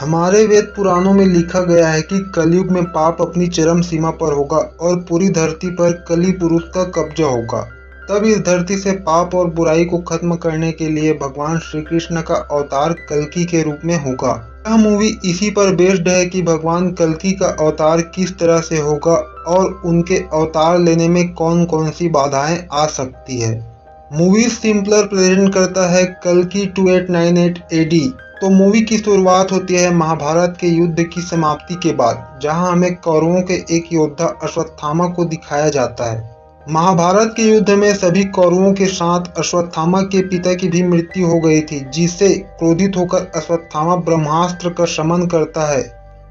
हमारे वेद पुराणों में लिखा गया है कि कलयुग में पाप अपनी चरम सीमा पर होगा और पूरी धरती पर कली पुरुष का कब्जा होगा। तब इस धरती से पाप और बुराई को खत्म करने के लिए भगवान श्री कृष्ण का अवतार कल्कि के रूप में होगा। यह मूवी इसी पर बेस्ड है कि भगवान कल्कि का अवतार किस तरह से होगा और उनके अवतार लेने में कौन कौन सी बाधाएं आ सकती है। मूवी सिंपलर प्रेजेंट करता है कल्कि 2898 एडी। तो मूवी की शुरुआत होती है महाभारत के युद्ध की समाप्ति के बाद, जहां हमें कौरवों के एक योद्धा अश्वत्थामा को दिखाया जाता है। महाभारत के युद्ध में सभी कौरवों के साथ अश्वत्थामा के पिता की भी मृत्यु हो गई थी, जिससे क्रोधित होकर अश्वत्थामा ब्रह्मास्त्र का शमन करता है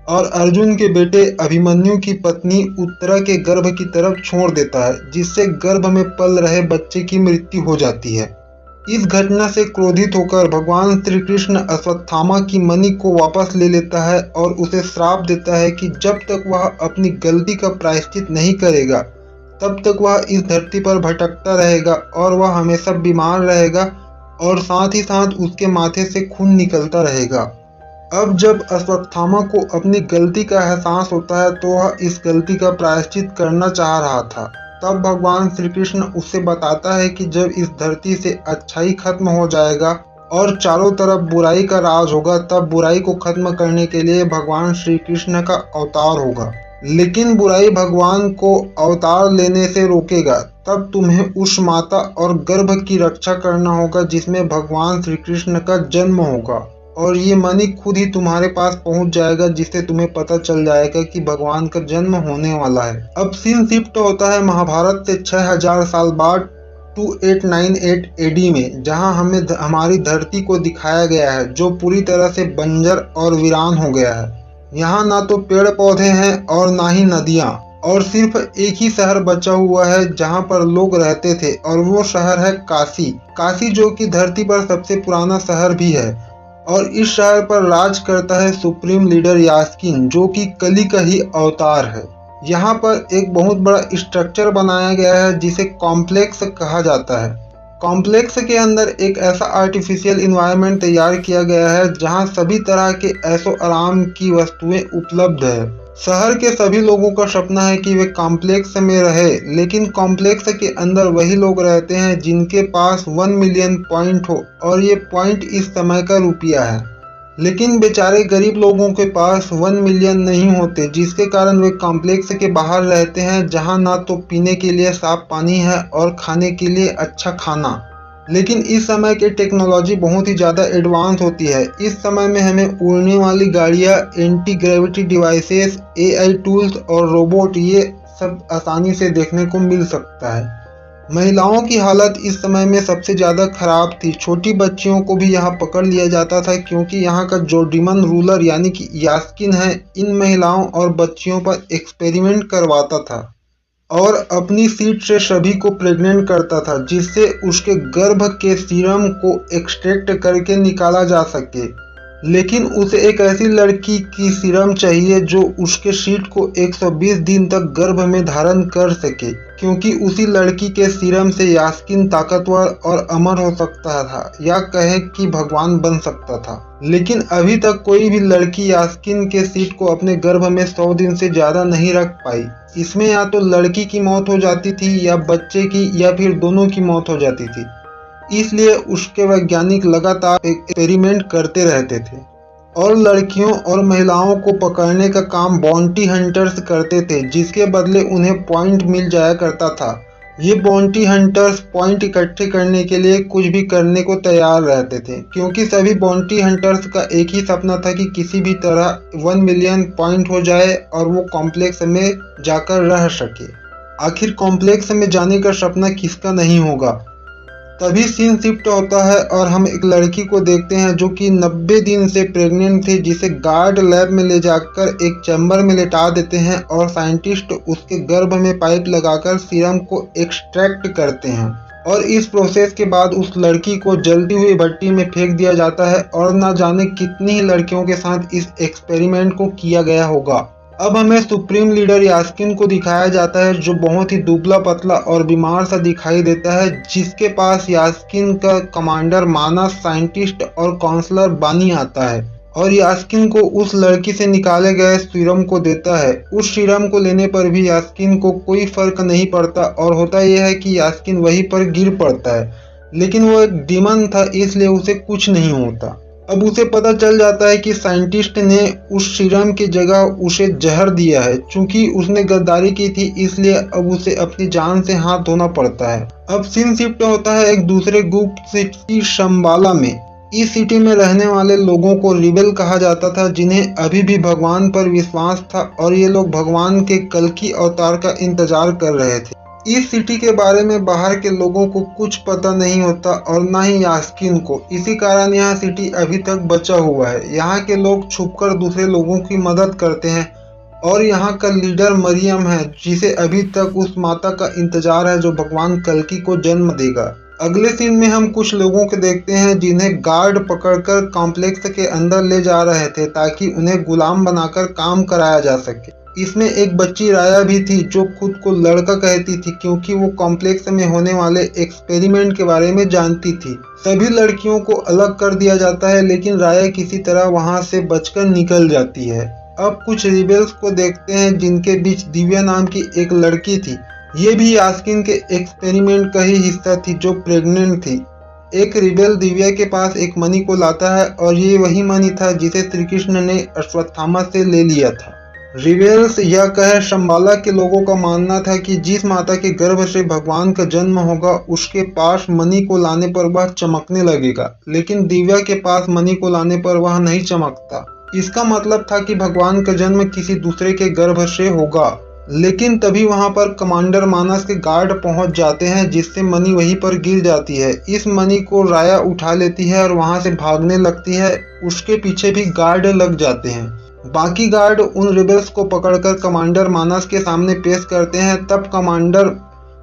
और अर्जुन के बेटे अभिमन्यु की पत्नी उत्तरा के गर्भ की तरफ छोड़ देता है, जिससे गर्भ में पल रहे बच्चे की मृत्यु हो जाती है। इस घटना से क्रोधित होकर भगवान श्री कृष्ण अश्वत्थामा की मणि को वापस ले लेता है और उसे श्राप देता है कि जब तक वह अपनी गलती का प्रायश्चित नहीं करेगा तब तक वह इस धरती पर भटकता रहेगा और वह हमेशा बीमार रहेगा और साथ ही साथ उसके माथे से खून निकलता रहेगा। अब जब अश्वत्थामा को अपनी गलती का एहसास होता है तो वह इस गलती का प्रायश्चित करना चाह रहा था। तब भगवान श्री कृष्ण उसे बताता है कि जब इस धरती से अच्छाई खत्म हो जाएगा और चारों तरफ बुराई का राज होगा, तब बुराई को खत्म करने के लिए भगवान श्री कृष्ण का अवतार होगा। लेकिन बुराई भगवान को अवतार लेने से रोकेगा। तब तुम्हें उस माता और गर्भ की रक्षा करना होगा जिसमें भगवान श्री कृष्ण का जन्म होगा, और ये मणि खुद ही तुम्हारे पास पहुंच जाएगा, जिससे तुम्हें पता चल जाएगा कि भगवान का जन्म होने वाला है। अब सीन शिफ्ट होता है महाभारत से 6000 साल बाद 2898 एडी में, जहां हमें हमारी धरती को दिखाया गया है जो पूरी तरह से बंजर और वीरान हो गया है। यहाँ ना तो पेड़ पौधे हैं और ना ही नदियाँ, और सिर्फ एक ही शहर बचा हुआ है जहाँ पर लोग रहते थे, और वो शहर है काशी। काशी जो कि धरती पर सबसे पुराना शहर भी है, और इस शहर पर राज करता है सुप्रीम लीडर यास्किन, जो कि कली का ही अवतार है। यहाँ पर एक बहुत बड़ा स्ट्रक्चर बनाया गया है जिसे कॉम्प्लेक्स कहा जाता है। कॉम्प्लेक्स के अंदर एक ऐसा आर्टिफिशियल इन्वायरमेंट तैयार किया गया है जहाँ सभी तरह के ऐशो आराम की वस्तुएं उपलब्ध है। शहर के सभी लोगों का सपना है कि वे कॉम्प्लेक्स में रहे, लेकिन कॉम्प्लेक्स के अंदर वही लोग रहते हैं जिनके पास 1 मिलियन पॉइंट हो, और ये पॉइंट इस समय का रुपया है। लेकिन बेचारे गरीब लोगों के पास 1 मिलियन नहीं होते, जिसके कारण वे कॉम्प्लेक्स के बाहर रहते हैं, जहां ना तो पीने के लिए साफ पानी है और खाने के लिए अच्छा खाना। लेकिन इस समय की टेक्नोलॉजी बहुत ही ज़्यादा एडवांस होती है। इस समय में हमें उड़ने वाली गाड़ियाँ, anti gravity devices, AI tools और रोबोट, ये सब आसानी से देखने को मिल सकता है। महिलाओं की हालत इस समय में सबसे ज़्यादा खराब थी। छोटी बच्चियों को भी यहाँ पकड़ लिया जाता था, क्योंकि यहाँ का जो डीमन रूलर यानी कि यास्किन है, इन महिलाओं और बच्चियों पर एक्सपेरिमेंट करवाता था और अपनी सीट से सभी को प्रेग्नेंट करता था, जिससे उसके गर्भ के सीरम को एक्सट्रैक्ट करके निकाला जा सके। लेकिन उसे एक ऐसी लड़की की सीरम चाहिए जो उसके सीट को 120 दिन तक गर्भ में धारण कर सके, क्योंकि उसी लड़की के सीरम से यास्किन ताकतवर और अमर हो सकता था, या कहे कि भगवान बन सकता था। लेकिन अभी तक कोई भी लड़की यास्किन के सीट को अपने गर्भ में 100 दिन से ज़्यादा नहीं रख पाई। इसमें या तो लड़की की मौत हो जाती थी, या बच्चे की, या फिर दोनों की मौत हो जाती थी। इसलिए उसके वैज्ञानिक लगातार एक्सपेरिमेंट करते रहते थे, और लड़कियों और महिलाओं को पकड़ने का काम बाउंटी हंटर्स करते थे, जिसके बदले उन्हें पॉइंट मिल जाया करता था। ये बाउंटी हंटर्स पॉइंट इकट्ठे करने के लिए कुछ भी करने को तैयार रहते थे, क्योंकि सभी बाउंटी हंटर्स का एक ही सपना था कि किसी भी तरह 1 मिलियन पॉइंट हो जाए और वो कॉम्प्लेक्स में जाकर रह सके। आखिर कॉम्प्लेक्स में जाने का सपना किसका नहीं होगा। तभी सीन शिफ्ट होता है और हम एक लड़की को देखते हैं जो कि 90 दिन से प्रेग्नेंट थी, जिसे गार्ड लैब में ले जाकर एक चैम्बर में लेटा देते हैं और साइंटिस्ट उसके गर्भ में पाइप लगाकर सीरम को एक्सट्रैक्ट करते हैं, और इस प्रोसेस के बाद उस लड़की को जलती हुई भट्टी में फेंक दिया जाता है, और ना जाने कितनी ही लड़कियों के साथ इस एक्सपेरिमेंट को किया गया होगा। अब हमें सुप्रीम लीडर यास्किन को दिखाया जाता है, जो बहुत ही दुबला पतला और बीमार सा दिखाई देता है, जिसके पास यास्किन का कमांडर मानस, साइंटिस्ट और काउंसलर बानी आता है। और यास्किन को उस लड़की से निकाले गए सीरम को देता है। उस सीरम को लेने पर भी यास्किन को कोई फर्क नहीं पड़ता और होता यह है कि यास्किन वहीं पर गिर पड़ता है, लेकिन वो एक डीमन था इसलिए उसे कुछ नहीं होता। अब उसे पता चल जाता है कि साइंटिस्ट ने उस सीरम की जगह उसे जहर दिया है। चूंकि उसने गद्दारी की थी इसलिए अब उसे अपनी जान से हाथ धोना पड़ता है। अब सीन शिफ्ट होता है एक दूसरे गुप्त सिटी शंबाला में। इस सिटी में रहने वाले लोगों को रिबेल कहा जाता था, जिन्हें अभी भी भगवान पर विश्वास था और ये लोग भगवान के कल्कि अवतार का इंतजार कर रहे थे। इस सिटी के बारे में बाहर के लोगों को कुछ पता नहीं होता और ना ही यास्किन को। इसी कारण यह सिटी अभी तक बचा हुआ है। यहाँ के लोग छुपकर दूसरे लोगों की मदद करते हैं और यहाँ का लीडर मरियम है, जिसे अभी तक उस माता का इंतजार है जो भगवान कल्कि को जन्म देगा। अगले सीन में हम कुछ लोगों को देखते हैं जिन्हें गार्ड पकड़कर कॉम्प्लेक्स के अंदर ले जा रहे थे ताकि उन्हें गुलाम बनाकर काम कराया जा सके। इसमें एक बच्ची राया भी थी जो खुद को लड़का कहती थी क्योंकि वो कॉम्प्लेक्स में होने वाले एक्सपेरिमेंट के बारे में जानती थी। सभी लड़कियों को अलग कर दिया जाता है लेकिन राया किसी तरह वहां से बचकर निकल जाती है। अब कुछ रिबेल्स को देखते हैं जिनके बीच दिव्या नाम की एक लड़की थी। ये भी यास्किन के एक्सपेरिमेंट का ही हिस्सा थी जो प्रेग्नेंट थी। एक रिबेल दिव्या के पास एक मणि को लाता है और ये वही मणि था जिसे श्री कृष्ण ने अश्वत्थामा से ले लिया था। रिबेल्स यह कह शंबाला के लोगों का मानना था कि जिस माता के गर्भ से भगवान का जन्म होगा उसके पास मणि को लाने पर वह चमकने लगेगा, लेकिन दिव्या के पास मणि को लाने पर वह नहीं चमकता। इसका मतलब था कि भगवान का जन्म किसी दूसरे के गर्भ से होगा। लेकिन तभी वहां पर कमांडर मानस के गार्ड पहुंच जाते हैं जिससे मणि वहीं पर गिर जाती है। इस मणि को राया उठा लेती है और वहां से भागने लगती है। उसके पीछे भी गार्ड लग जाते हैं। बाकी गार्ड उन रिबेल्स को पकड़कर कमांडर मानस के सामने पेश करते हैं। तब कमांडर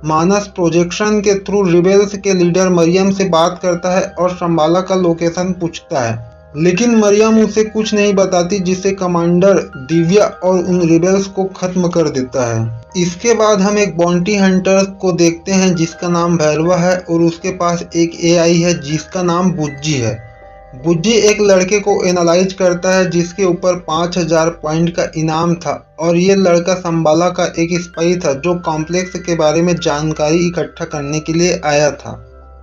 मानस प्रोजेक्शन के थ्रू रिबेल्स के लीडर मरियम से बात करता है और शंबाला का लोकेशन पूछता है, लेकिन मरियम उसे कुछ नहीं बताती, जिससे कमांडर दिव्या और उन रिबेल्स को खत्म कर देता है। इसके बाद हम एक बाउंटी हंटर को देखते हैं जिसका नाम भैरवा है और उसके पास एक एआई है जिसका नाम बुज्जी है। बुज्जी एक लड़के को एनालाइज करता है जिसके ऊपर 5000 पॉइंट का इनाम था और ये लड़का शंबाला का एक स्पाई था जो कॉम्प्लेक्स के बारे में जानकारी इकट्ठा करने के लिए आया था।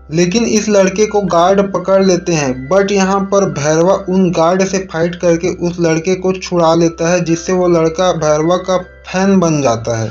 लेकिन इस लड़के को गार्ड पकड़ लेते हैं, बट यहाँ पर भैरवा उन गार्ड से फाइट करके उस लड़के को छुड़ा लेता है, जिससे वो लड़का भैरवा का फैन बन जाता है।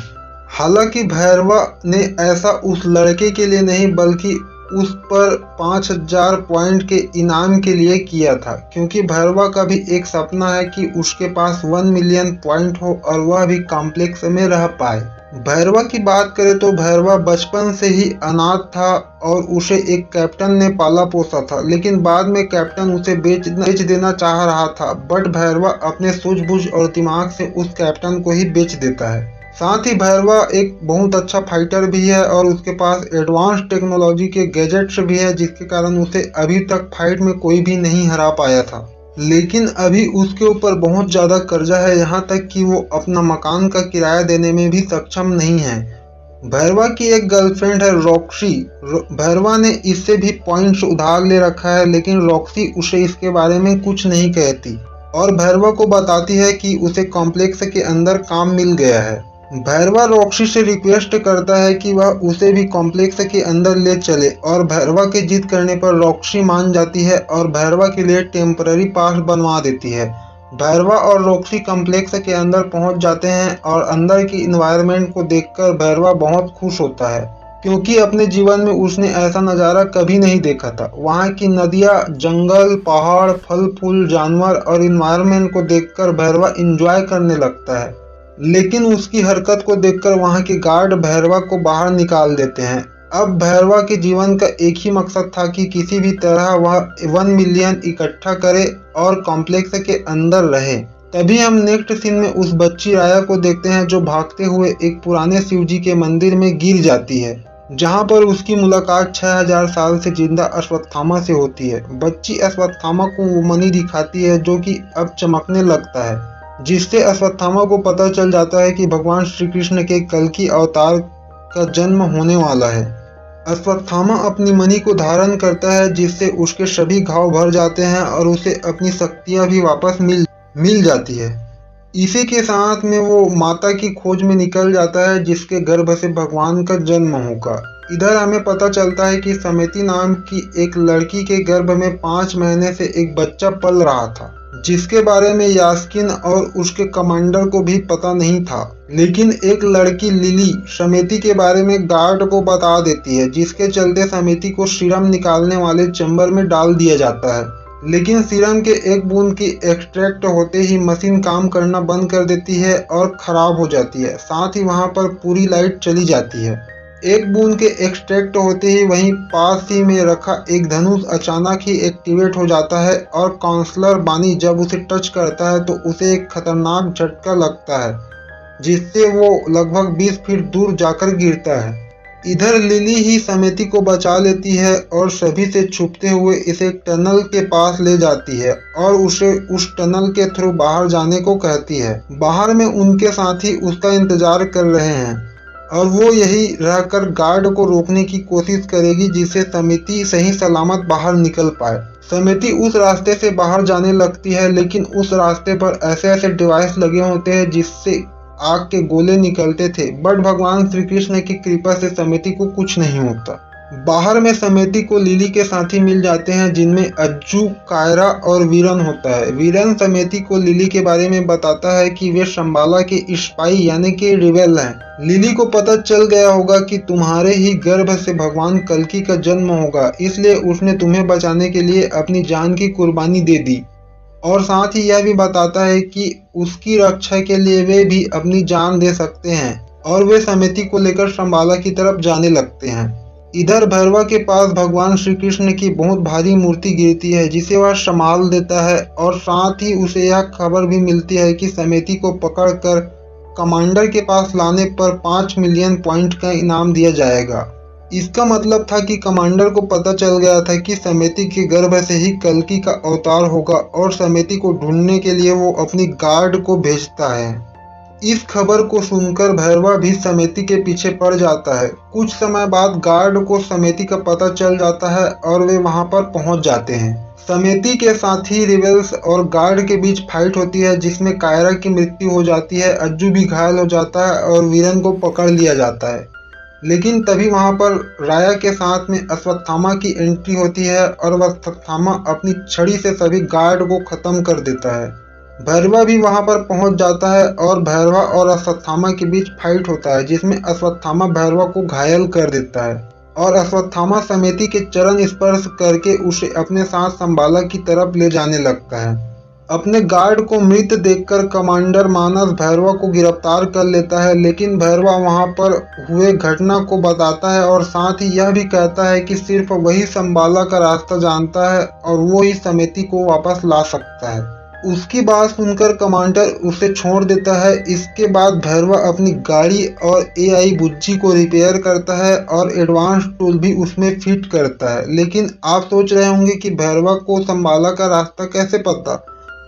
हालांकि भैरवा ने ऐसा उस लड़के के लिए नहीं बल्कि उस पर 5000 पॉइंट के इनाम के लिए किया था, क्योंकि भैरवा का भी एक सपना है कि उसके पास 1 मिलियन पॉइंट हो और वह भी कॉम्प्लेक्स में रह पाए। भैरवा की बात करें तो भैरवा बचपन से ही अनाथ था और उसे एक कैप्टन ने पाला पोसा था, लेकिन बाद में कैप्टन उसे बेच देना चाह रहा था, बट भैरवा अपने सूझबूझ और दिमाग से उस कैप्टन को ही बेच देता है। साथ ही भैरवा एक बहुत अच्छा फाइटर भी है और उसके पास एडवांस टेक्नोलॉजी के गैजेट्स भी है, जिसके कारण उसे अभी तक फाइट में कोई भी नहीं हरा पाया था। लेकिन अभी उसके ऊपर बहुत ज़्यादा कर्जा है, यहाँ तक कि वो अपना मकान का किराया देने में भी सक्षम नहीं है। भैरवा की एक गर्लफ्रेंड है रॉक्सी। भैरवा ने इससे भी पॉइंट्स उधार ले रखा है, लेकिन रॉक्सी उसे इसके बारे में कुछ नहीं कहती और भैरवा को बताती है कि उसे कॉम्प्लेक्स के अंदर काम मिल गया है। भैरवा रॉक्सी से रिक्वेस्ट करता है कि वह उसे भी कॉम्प्लेक्स के अंदर ले चले और भैरवा के जिद करने पर रॉक्सी मान जाती है और भैरवा के लिए टेम्पररी पास बनवा देती है। भैरवा और रॉक्सी कॉम्प्लेक्स के अंदर पहुंच जाते हैं और अंदर की इन्वायरमेंट को देखकर भैरवा बहुत खुश होता है, क्योंकि अपने जीवन में उसने ऐसा नज़ारा कभी नहीं देखा था। वहाँ की नदियाँ, जंगल, पहाड़, फल फूल, जानवर और इन्वायरमेंट को देखकर भैरवा एंजॉय करने लगता है। लेकिन उसकी हरकत को देखकर वहां के गार्ड भैरवा को बाहर निकाल देते हैं। अब भैरवा के जीवन का एक ही मकसद था कि किसी भी तरह वह 1 मिलियन इकट्ठा करे और कॉम्प्लेक्स के अंदर रहे। तभी हम नेक्स्ट सीन में उस बच्ची राया को देखते हैं जो भागते हुए एक पुराने शिवजी के मंदिर में गिर जाती है, जहां पर उसकी मुलाकात 6000 साल से जिंदा अश्वत्थामा से होती है। बच्ची अश्वत्थामा को वो मणि दिखाती है जो कि अब चमकने लगता है, जिससे अश्वत्थामा को पता चल जाता है कि भगवान श्री कृष्ण के कल्कि अवतार का जन्म होने वाला है। अश्वत्थामा अपनी मणि को धारण करता है जिससे उसके सभी घाव भर जाते हैं और उसे अपनी शक्तियां भी वापस मिल जाती है। इसी के साथ में वो माता की खोज में निकल जाता है जिसके गर्भ से भगवान का जन्म होगा। इधर हमें पता चलता है कि समेती नाम की एक लड़की के गर्भ में 5 महीने से एक बच्चा पल रहा था, जिसके बारे में यास्किन और उसके कमांडर को भी पता नहीं था। लेकिन एक लड़की लिली समेती के बारे में गार्ड को बता देती है, जिसके चलते समेती को सीरम निकालने वाले चैम्बर में डाल दिया जाता है। लेकिन सीरम के एक बूंद की एक्सट्रैक्ट होते ही मशीन काम करना बंद कर देती है और खराब हो जाती है। साथ ही वहां पर पूरी लाइट चली जाती है। एक बूंद के एक्सट्रैक्ट होते ही वहीं पास ही में रखा एक धनुष अचानक ही एक्टिवेट हो जाता है और काउंसलर बानी जब उसे टच करता है तो उसे एक खतरनाक झटका लगता है, जिससे वो लगभग 20 फीट दूर जाकर गिरता है। इधर लिली ही समेती को बचा लेती है और सभी से छुपते हुए इसे टनल के पास ले जाती है और उसे उस टनल के थ्रू बाहर जाने को कहती है। बाहर में उनके साथी उसका इंतजार कर रहे हैं और वो यही रहकर गार्ड को रोकने की कोशिश करेगी जिससे समेती सही सलामत बाहर निकल पाए। समेती उस रास्ते से बाहर जाने लगती है, लेकिन उस रास्ते पर ऐसे ऐसे डिवाइस लगे होते हैं जिससे आग के गोले निकलते थे, बट भगवान श्री कृष्ण की कृपा से समेती को कुछ नहीं होता। बाहर में समेती को लिली के साथी मिल जाते हैं जिनमें अज्जू, कायरा और वीरन होता है। वीरन समेती को लिली के बारे में बताता है कि वे शंबाला के स्पाई यानी कि रिबेल हैं। लिली को पता चल गया होगा कि तुम्हारे ही गर्भ से भगवान कल्कि का जन्म होगा, इसलिए उसने तुम्हें बचाने के लिए अपनी जान की कुर्बानी दे दी। और साथ ही यह भी बताता है कि उसकी रक्षा के लिए वे भी अपनी जान दे सकते हैं और वे समेती को लेकर शंबाला की तरफ जाने लगते हैं। इधर भैरवा के पास भगवान श्री कृष्ण की बहुत भारी मूर्ति गिरती है जिसे वह संभाल देता है और साथ ही उसे यह खबर भी मिलती है कि समेती को पकड़कर कमांडर के पास लाने पर 5 मिलियन पॉइंट का इनाम दिया जाएगा। इसका मतलब था कि कमांडर को पता चल गया था कि समेती के गर्भ से ही कल्कि का अवतार होगा और समेती को ढूंढने के लिए वो अपनी गार्ड को भेजता है। इस खबर को सुनकर भैरवा भी समेती के पीछे पड़ जाता है। कुछ समय बाद गार्ड को समेती का पता चल जाता है और वे वहां पर पहुंच जाते हैं। समेती के साथ ही रिबेल्स और गार्ड के बीच फाइट होती है जिसमें कायरा की मृत्यु हो जाती है, अज्जू भी घायल हो जाता है और वीरन को पकड़ लिया जाता है। लेकिन तभी वहां पर राया के साथ में अश्वत्थामा की एंट्री होती है और अश्वत्थामा अपनी छड़ी से सभी गार्ड को खत्म कर देता है। भैरवा भी वहां पर पहुंच जाता है और भैरवा और अश्वत्थामा के बीच फाइट होता है जिसमें अश्वत्थामा भैरवा को घायल कर देता है और अश्वत्थामा समेती के चरण स्पर्श करके उसे अपने साथ शंबाला की तरफ ले जाने लगता है। अपने गार्ड को मृत देखकर कमांडर मानस भैरवा को गिरफ्तार कर लेता है, लेकिन भैरवा वहां पर हुए घटना को बताता है और साथ ही यह भी कहता है कि सिर्फ वही शंबाला का रास्ता जानता है और वो ही समेती को वापस ला सकता है। उसकी बात सुनकर कमांडर उसे छोड़ देता है। इसके बाद भैरवा अपनी गाड़ी और एआई बुज्जी को रिपेयर करता है और एडवांस टूल भी उसमें फिट करता है। लेकिन आप सोच रहे होंगे कि भैरवा को शंबाला का रास्ता कैसे पता,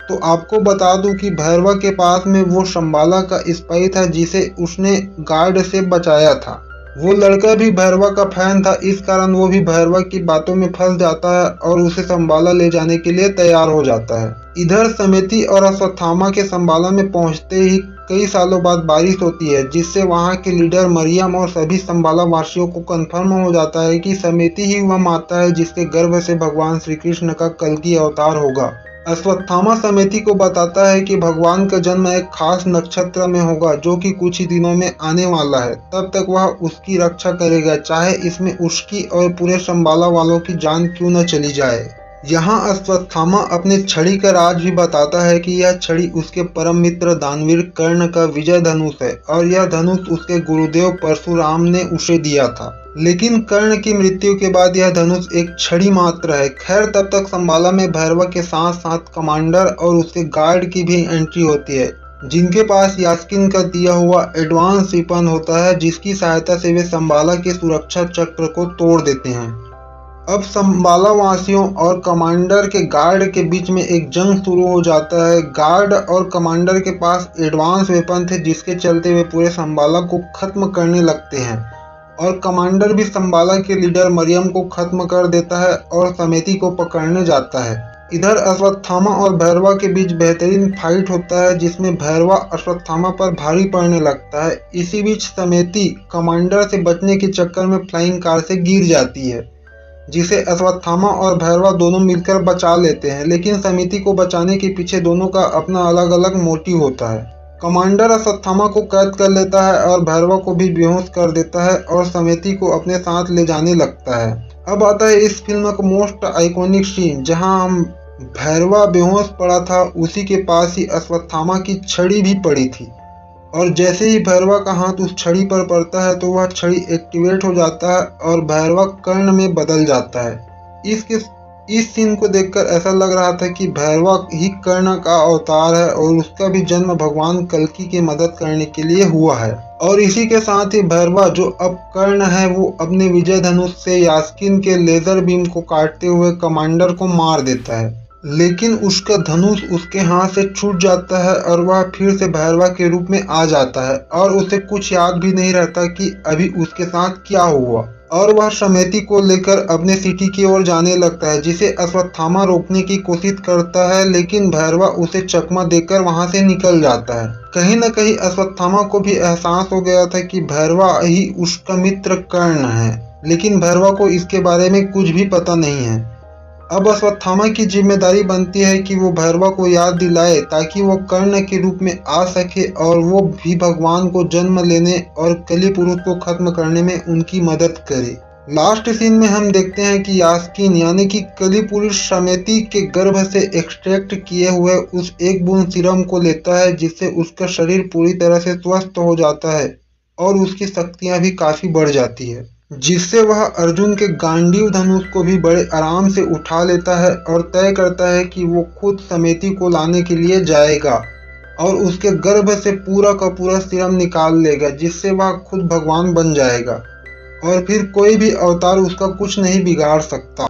तो आपको बता दूं कि भैरवा के पास में वो शंबाला का स्पाई था जिसे उसने गार्ड से बचाया था। वो लड़का भी भैरवा का फैन था, इस कारण वो भी भैरवा की बातों में फंस जाता है और उसे शंबाला ले जाने के लिए तैयार हो जाता है। इधर समेती और अश्वत्थामा के शंबाला में पहुंचते ही कई सालों बाद बारिश होती है जिससे वहां के लीडर मरियम और सभी शंबाला वासियों को कंफर्म हो जाता है कि समेती ही वह माता है जिसके गर्भ से भगवान श्री कृष्ण का कल्कि अवतार होगा। अश्वत्थामा समेती को बताता है कि भगवान का जन्म एक खास नक्षत्र में होगा जो कि कुछ ही दिनों में आने वाला है। तब तक वह उसकी रक्षा करेगा, चाहे इसमें उसकी और पूरे शंबाला वालों की जान क्यों न चली जाए। यहाँ अश्वत्थामा अपने छड़ी का राज भी बताता है कि यह छड़ी उसके परम मित्र दानवीर कर्ण का विजय धनुष है और यह धनुष उसके गुरुदेव परशुराम ने उसे दिया था। लेकिन कर्ण की मृत्यु के बाद यह धनुष एक छड़ी मात्र है। खैर, तब तक शंबाला में भैरवा के साथ साथ कमांडर और उसके गार्ड की भी एंट्री होती है जिनके पास यास्किन का दिया हुआ एडवांस वेपन होता है जिसकी सहायता से वे शंबाला के सुरक्षा चक्र को तोड़ देते हैं। अब शंबाला वासियों और कमांडर के गार्ड के बीच में एक जंग शुरू हो जाता है। गार्ड और कमांडर के पास एडवांस वेपन थे जिसके चलते वे पूरे शंबाला को खत्म करने लगते हैं। और कमांडर भी संबाला के लीडर मरियम को खत्म कर देता है और समेती को पकड़ने जाता है। इधर अश्वत्थामा और भैरवा के बीच बेहतरीन फाइट होता है जिसमें भैरवा अश्वत्थामा पर भारी पड़ने लगता है। इसी बीच समेती कमांडर से बचने के चक्कर में फ्लाइंग कार से गिर जाती है, जिसे अश्वत्थामा और भैरवा दोनों मिलकर बचा लेते हैं, लेकिन समेती को बचाने के पीछे दोनों का अपना अलग अलग मोटिव होता है। कमांडर अश्वत्थामा को कैद कर लेता है और भैरवा को भी बेहोश कर देता है और समेती को अपने साथ ले जाने लगता है। अब आता है इस फिल्म का मोस्ट आइकॉनिक सीन, जहां हम भैरवा बेहोश पड़ा था उसी के पास ही अश्वत्थामा की छड़ी भी पड़ी थी, और जैसे ही भैरवा का हाथ उस छड़ी पर पड़ता है तो वह छड़ी एक्टिवेट हो जाता है और भैरवा कर्ण में बदल जाता है। इस सीन को देखकर ऐसा लग रहा था कि भैरवा ही कर्ण का अवतार है और उसका भी जन्म भगवान कल्कि की मदद करने के लिए हुआ है। और इसी के साथ ही भैरवा जो अब कर्ण है वो अपने विजय धनुष से यास्किन के लेजर बीम को काटते हुए कमांडर को मार देता है, लेकिन उसका धनुष उसके हाथ से छूट जाता है और वह फिर से भैरवा के रूप में आ जाता है और उसे कुछ याद भी नहीं रहता कि अभी उसके साथ क्या हुआ, और वह समेती को लेकर अपने सिटी की ओर जाने लगता है, जिसे अश्वत्थामा रोकने की कोशिश करता है, लेकिन भैरवा उसे चकमा देकर वहां से निकल जाता है। कहीं न कहीं अश्वत्थामा को भी एहसास हो गया था कि भैरवा ही उसका मित्र कर्ण है, लेकिन भैरवा को इसके बारे में कुछ भी पता नहीं है। अब अश्वत्थामा की जिम्मेदारी बनती है कि वो भैरवा को याद दिलाए ताकि वो कर्ण के रूप में आ सके और वो भी भगवान को जन्म लेने और कली पुरुष को खत्म करने में उनकी मदद करे। लास्ट सीन में हम देखते हैं कि यास्किन यानी कि कली पुरुष समेती के गर्भ से एक्सट्रैक्ट किए हुए उस एक बूंद सीरम को लेता है, जिससे उसका शरीर पूरी तरह से स्वस्थ हो जाता है और उसकी शक्तियां भी काफी बढ़ जाती है, जिससे वह अर्जुन के गांडीव धनुष को भी बड़े आराम से उठा लेता है और तय करता है कि वो खुद समेती को लाने के लिए जाएगा और उसके गर्भ से पूरा का पूरा सीरम निकाल लेगा, जिससे वह खुद भगवान बन जाएगा और फिर कोई भी अवतार उसका कुछ नहीं बिगाड़ सकता।